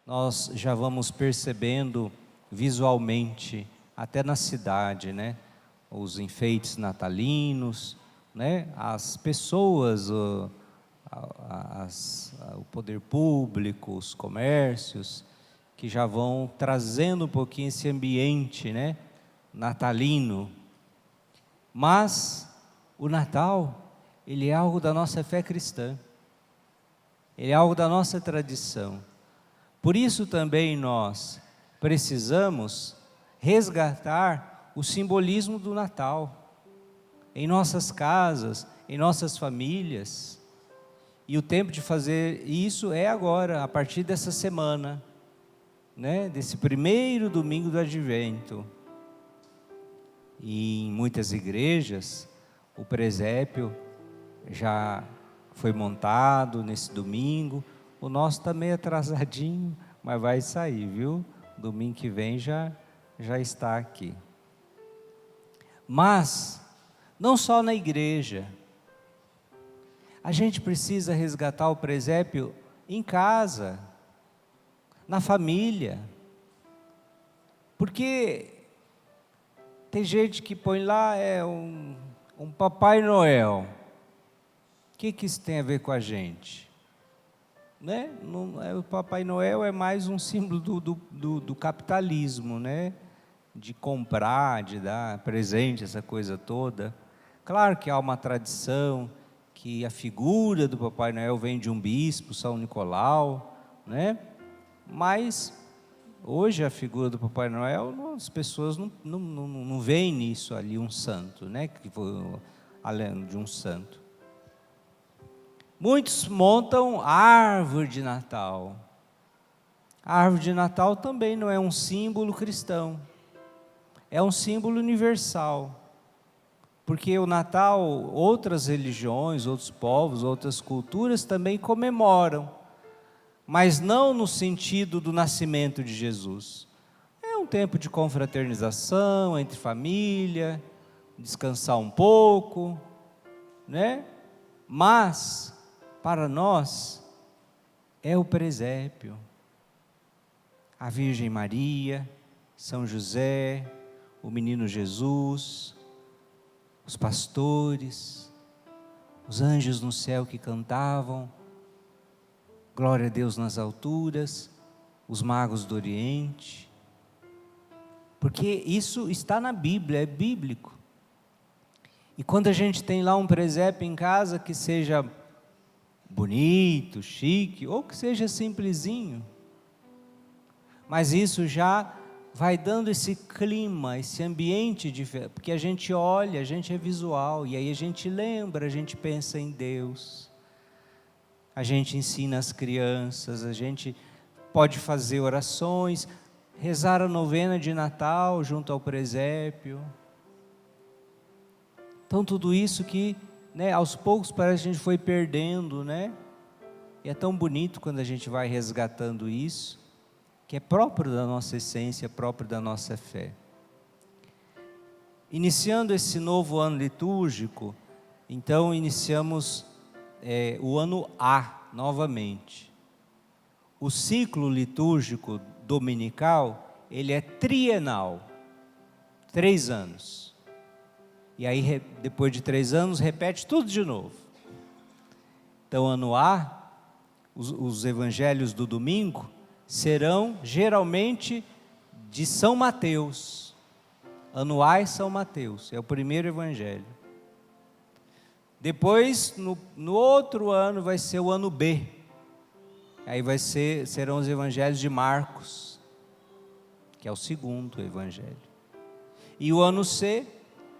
nós já vamos percebendo visualmente, até na cidade, né? Os enfeites natalinos, né? As pessoas, o poder público, os comércios, que já vão trazendo um pouquinho esse ambiente, né? Natalino. Mas o Natal, ele é algo da nossa fé cristã, ele é algo da nossa tradição. Por isso também nós precisamos resgatar o simbolismo do Natal em nossas casas, em nossas famílias. E o tempo de fazer isso é agora, a partir dessa semana, né? Desse primeiro domingo do Advento. E em muitas igrejas, o presépio já foi montado nesse domingo. O nosso está meio atrasadinho, mas vai sair, viu? Domingo que vem já está aqui. Mas, não só na igreja, a gente precisa resgatar o presépio em casa, na família. Porque tem gente que põe lá um Papai Noel. O que isso tem a ver com a gente? Né? O Papai Noel é mais um símbolo do capitalismo, né? De comprar, de dar presente, essa coisa toda. Claro que há uma tradição, que a figura do Papai Noel vem de um bispo, São Nicolau, né? Mas hoje a figura do Papai Noel, as pessoas não veem nisso ali um santo, né? Que foi além de um santo. Muitos montam árvore de Natal. A árvore de Natal também não é um símbolo cristão, é um símbolo universal. Porque o Natal, outras religiões, outros povos, outras culturas também comemoram, mas não no sentido do nascimento de Jesus. É um tempo de confraternização entre família, descansar um pouco, né? Mas para nós é o presépio, a Virgem Maria, São José, o menino Jesus, os pastores, os anjos no céu que cantavam, glória a Deus nas alturas, os magos do Oriente, porque isso está na Bíblia, é bíblico. E quando a gente tem lá um presépio em casa que seja bonito, chique, ou que seja simplesinho, mas isso já vai dando esse clima, esse ambiente, porque a gente olha, a gente é visual, e aí a gente lembra, a gente pensa em Deus, a gente ensina as crianças, a gente pode fazer orações, rezar a novena de Natal junto ao presépio. Então tudo isso que, né, aos poucos parece que a gente foi perdendo, né? E é tão bonito quando a gente vai resgatando isso, que é próprio da nossa essência, próprio da nossa fé. Iniciando esse novo ano litúrgico, então iniciamos o ano A novamente. O ciclo litúrgico dominical, ele é trienal, 3 anos. E aí, depois de 3 anos, repete tudo de novo. Então, ano A, os evangelhos do domingo serão geralmente de São Mateus. Ano A é São Mateus, é o primeiro evangelho. Depois, no outro ano, vai ser o ano B. Aí serão os evangelhos de Marcos, que é o segundo evangelho. E o ano C,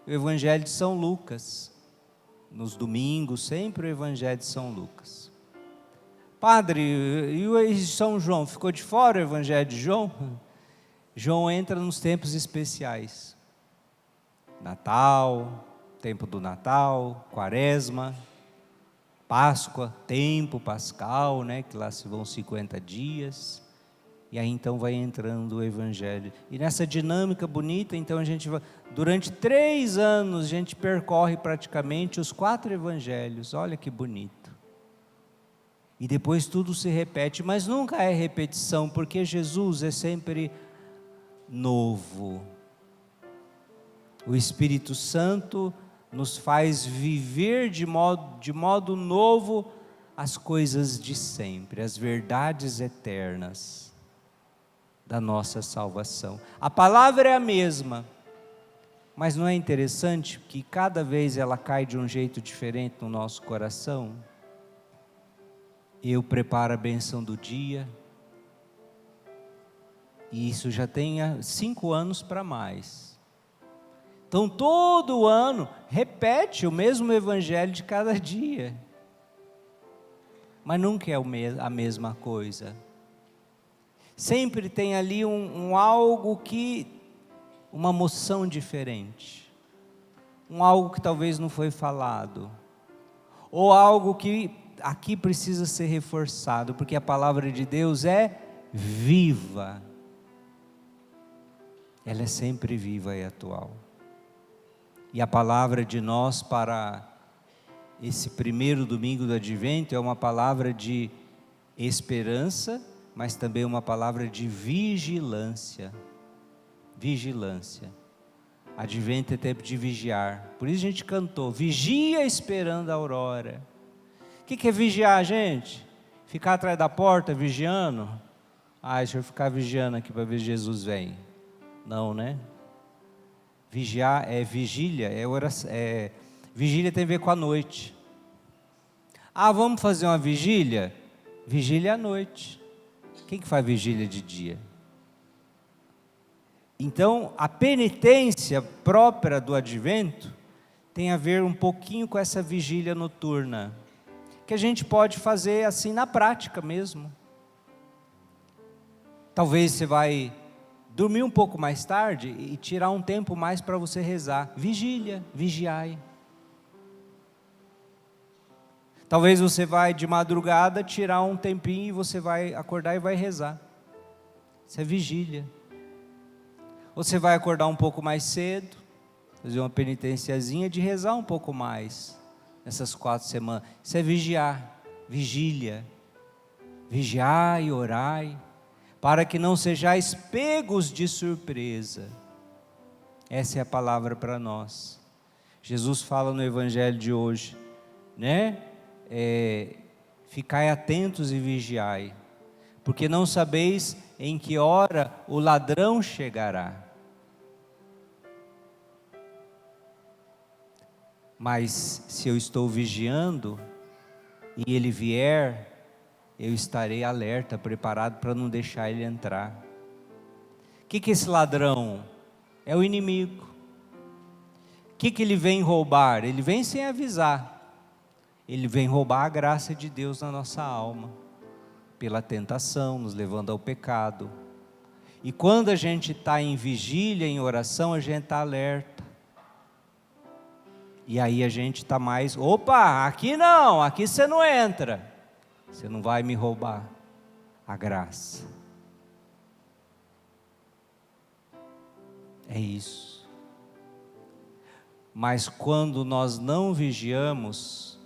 o evangelho de São Lucas. Nos domingos, sempre o evangelho de São Lucas. Padre, e o São João? Ficou de fora o evangelho de João? João entra nos tempos especiais. Natal, tempo do Natal, Quaresma, Páscoa, tempo pascal, né, que lá se vão 50 dias, e aí então vai entrando o evangelho, e nessa dinâmica bonita, então a gente vai, durante 3 anos, a gente percorre praticamente os 4 evangelhos, olha que bonito, E depois tudo se repete, mas nunca é repetição, porque Jesus é sempre novo. O Espírito Santo nos faz viver de modo novo as coisas de sempre, as verdades eternas da nossa salvação. A palavra é a mesma, mas não é interessante que cada vez ela cai de um jeito diferente no nosso coração? Eu preparo a bênção do dia, e isso já tem 5 anos para mais. Então todo ano repete o mesmo evangelho de cada dia, mas nunca é a mesma coisa. Sempre tem ali algo que, uma moção diferente, algo que talvez não foi falado, ou algo que aqui precisa ser reforçado, porque a palavra de Deus é viva, ela é sempre viva e atual. E a palavra de nós para esse primeiro domingo do Advento é uma palavra de esperança, mas também uma palavra de vigilância. Vigilância. Advento é tempo de vigiar. Por isso a gente cantou, vigia esperando a aurora. O que é vigiar, gente? Ficar atrás da porta vigiando? Deixa eu ficar vigiando aqui para ver se Jesus vem. Não, né? Vigiar é vigília, vigília tem a ver com a noite. Vamos fazer uma vigília? Vigília à noite. Quem que faz vigília de dia? Então, a penitência própria do Advento tem a ver um pouquinho com essa vigília noturna, que a gente pode fazer assim na prática mesmo. Talvez você vai dormir um pouco mais tarde e tirar um tempo mais para você rezar. Vigília, vigiai. Talvez você vai de madrugada tirar um tempinho e você vai acordar e vai rezar. Isso é vigília. Ou você vai acordar um pouco mais cedo, fazer uma penitenciazinha de rezar um pouco mais nessas 4 semanas. Isso é vigiar, vigília. Vigiai e orai, para que não sejais pegos de surpresa. Essa é a palavra para nós. Jesus fala no evangelho de hoje, né? Ficai atentos e vigiai, porque não sabeis em que hora o ladrão chegará. Mas se eu estou vigiando e ele vier, eu estarei alerta, preparado para não deixar ele entrar. O que é esse ladrão? É o inimigo. O que ele vem roubar? Ele vem sem avisar. Ele vem roubar a graça de Deus na nossa alma, pela tentação, nos levando ao pecado. E quando a gente está em vigília, em oração, a gente está alerta. E aí a gente está mais, opa, aqui não, aqui você não entra. Você não vai me roubar a graça. É isso. Mas quando nós não vigiamos,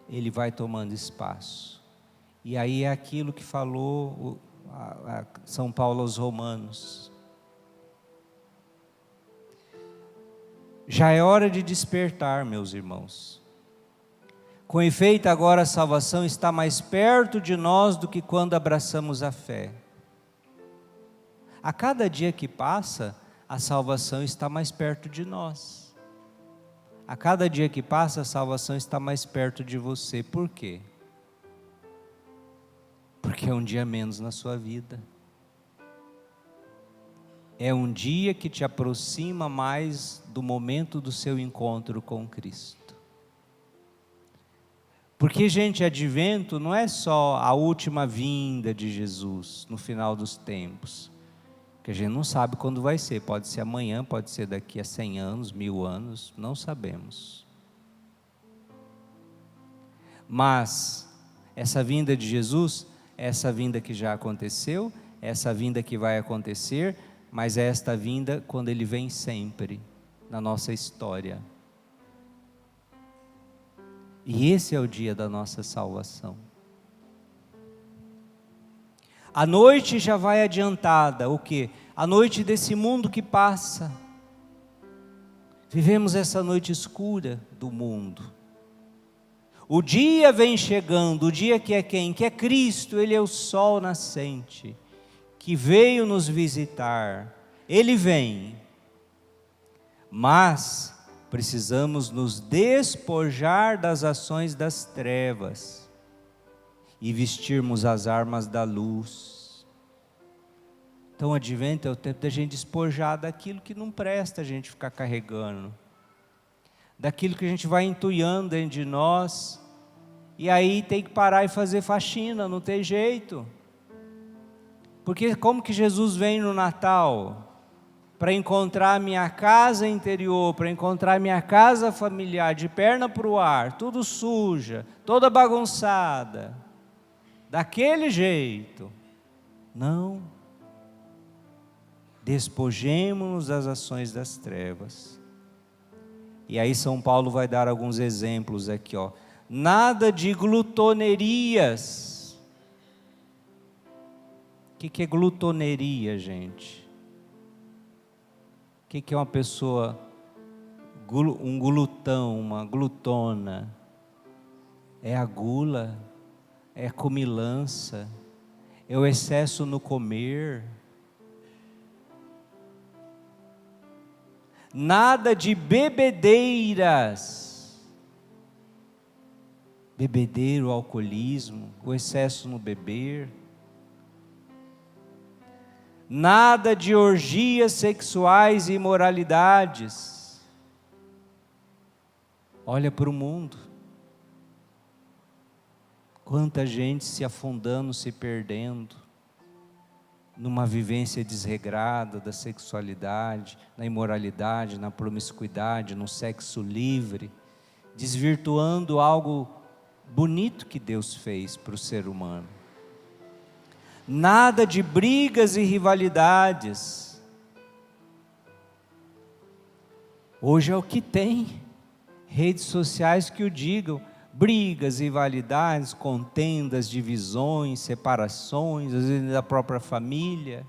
ele vai tomando espaço. E aí é aquilo que falou São Paulo aos Romanos. Já é hora de despertar, meus irmãos. Com efeito, agora a salvação está mais perto de nós do que quando abraçamos a fé. A cada dia que passa, a salvação está mais perto de nós. A cada dia que passa, a salvação está mais perto de você. Por quê? Porque é um dia menos na sua vida. É um dia que te aproxima mais do momento do seu encontro com Cristo. Porque, gente, Advento não é só a última vinda de Jesus no final dos tempos, que a gente não sabe quando vai ser, pode ser amanhã, pode ser daqui a 100 anos, 1000 anos, não sabemos. Mas essa vinda de Jesus, essa vinda que já aconteceu, essa vinda que vai acontecer, mas é esta vinda quando Ele vem sempre na nossa história. E esse é o dia da nossa salvação. A noite já vai adiantada, o quê? A noite desse mundo que passa. Vivemos essa noite escura do mundo. O dia vem chegando, o dia que é quem? Que é Cristo, Ele é o sol nascente, que veio nos visitar. Ele vem, mas precisamos nos despojar das ações das trevas e vestirmos as armas da luz. Então o advento é o tempo da gente despojar daquilo que não presta a gente ficar carregando, daquilo que a gente vai entulhando dentro de nós, e aí tem que parar e fazer faxina, não tem jeito. Porque como que Jesus vem no Natal? Para encontrar minha casa interior, para encontrar minha casa familiar, de perna para o ar, tudo suja, toda bagunçada, daquele jeito. Não. Despojemo-nos das ações das trevas. E aí São Paulo vai dar alguns exemplos aqui, ó. Nada de glutonerias. O que é glutoneria, gente? O que é uma pessoa, um glutão, uma glutona? É a gula, é a comilança, é o excesso no comer. Nada de bebedeiras. Bebedeiro, alcoolismo, o excesso no beber. Nada de orgias sexuais e imoralidades. Olha para o mundo. Quanta gente se afundando, se perdendo, numa vivência desregrada da sexualidade, na imoralidade, na promiscuidade, no sexo livre, desvirtuando algo bonito que Deus fez para o ser humano. Nada de brigas e rivalidades. Hoje é o que tem, redes sociais que o digam, brigas, rivalidades, contendas, divisões, separações, às vezes da própria família.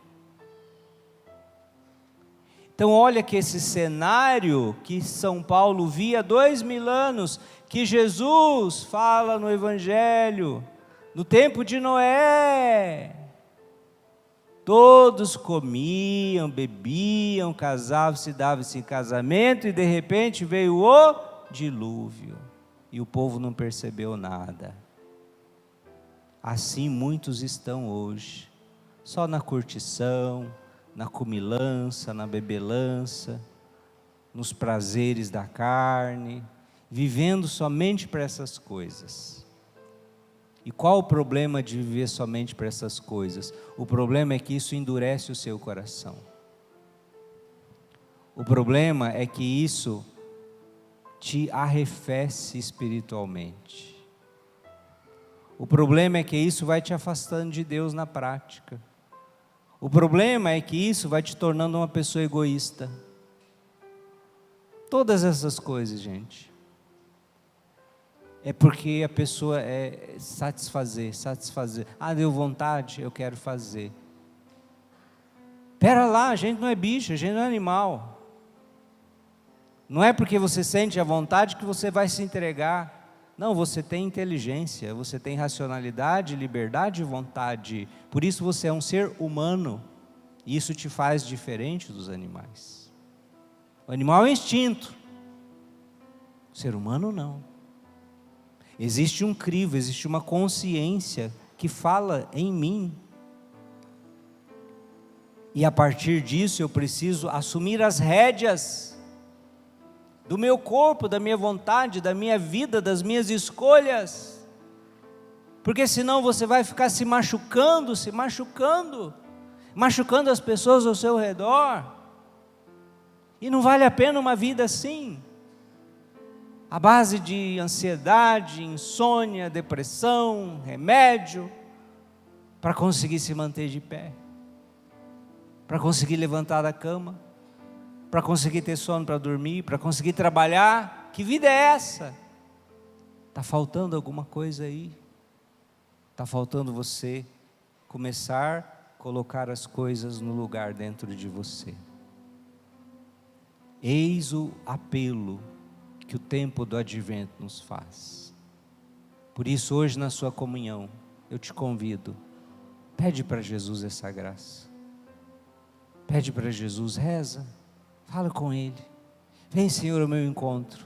Então olha que esse cenário que São Paulo via há 2000 anos, que Jesus fala no Evangelho, no tempo de Noé, todos comiam, bebiam, casavam-se, davam-se em casamento, e de repente veio o dilúvio, e o povo não percebeu nada. Assim muitos estão hoje, só na curtição, na comilança, na bebelança, nos prazeres da carne, vivendo somente para essas coisas. E qual o problema de viver somente para essas coisas? O problema é que isso endurece o seu coração. O problema é que isso te arrefece espiritualmente. O problema é que isso vai te afastando de Deus na prática. O problema é que isso vai te tornando uma pessoa egoísta. Todas essas coisas, gente, é porque a pessoa é satisfazer. Ah, deu vontade, eu quero fazer. Pera lá, a gente não é bicho, a gente não é animal. Não é porque você sente a vontade que você vai se entregar. Não, você tem inteligência, você tem racionalidade, liberdade e vontade. Por isso você é um ser humano. E isso te faz diferente dos animais. O animal é instinto. O ser humano não. Existe um crivo, existe uma consciência que fala em mim. E a partir disso eu preciso assumir as rédeas do meu corpo, da minha vontade, da minha vida, das minhas escolhas. Porque senão você vai ficar se machucando as pessoas ao seu redor. E não vale a pena uma vida assim. A base de ansiedade, insônia, depressão, remédio, para conseguir se manter de pé, para conseguir levantar da cama, para conseguir ter sono para dormir, para conseguir trabalhar. Que vida é essa? Está faltando alguma coisa aí? Está faltando você começar a colocar as coisas no lugar dentro de você. Eis o apelo que o tempo do advento nos faz. Por isso, hoje na sua comunhão, eu te convido, pede para Jesus essa graça. Pede para Jesus, reza, fala com Ele. Vem, Senhor, ao meu encontro.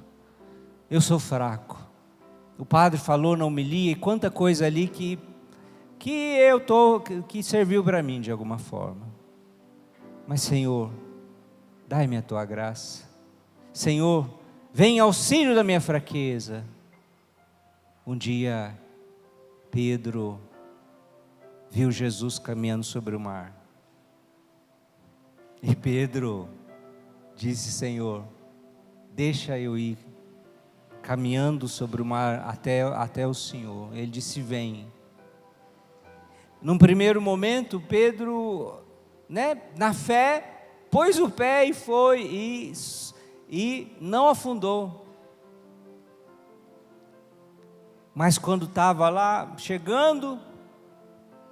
Eu sou fraco. O padre falou na homilia e quanta coisa ali que serviu para mim de alguma forma. Mas, Senhor, dai-me a tua graça. Senhor, vem em auxílio da minha fraqueza. Um dia, Pedro viu Jesus caminhando sobre o mar. E Pedro disse, Senhor, deixa eu ir caminhando sobre o mar até o Senhor. Ele disse, vem. Num primeiro momento, Pedro, na fé, pôs o pé e foi, e não afundou. Mas quando estava lá, chegando,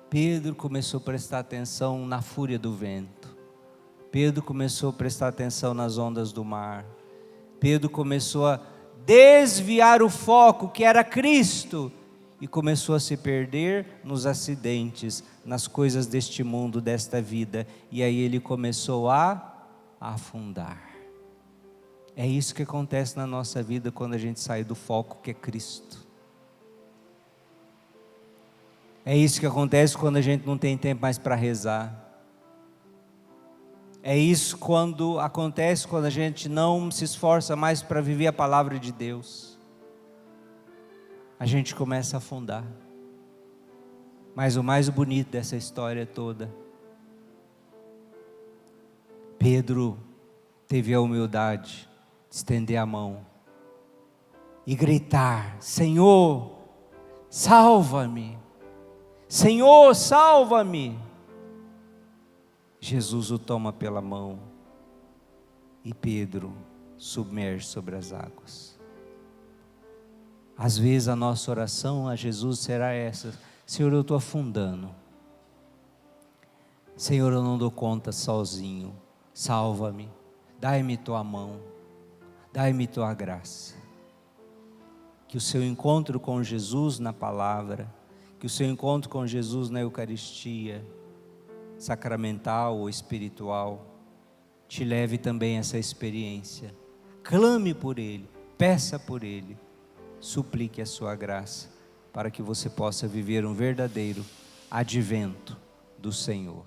Pedro começou a prestar atenção na fúria do vento. Pedro começou a prestar atenção nas ondas do mar. Pedro começou a desviar o foco, que era Cristo, e começou a se perder nos acidentes, nas coisas deste mundo, desta vida. E aí ele começou a afundar. É isso que acontece na nossa vida quando a gente sai do foco que é Cristo. É isso que acontece quando a gente não tem tempo mais para rezar. É isso quando acontece quando a gente não se esforça mais para viver a palavra de Deus. A gente começa a afundar. Mas o mais bonito dessa história toda, Pedro teve a humildade de estender a mão e gritar, Senhor, salva-me, Senhor, salva-me. Jesus o toma pela mão e Pedro submerge sobre as águas. Às vezes a nossa oração a Jesus será essa, Senhor, eu estou afundando. Senhor, eu não dou conta sozinho, salva-me, dai-me tua mão, dai-me tua graça. Que o seu encontro com Jesus na palavra, que o seu encontro com Jesus na Eucaristia, sacramental ou espiritual, te leve também a essa experiência. Clame por Ele, peça por Ele, suplique a sua graça, para que você possa viver um verdadeiro advento do Senhor.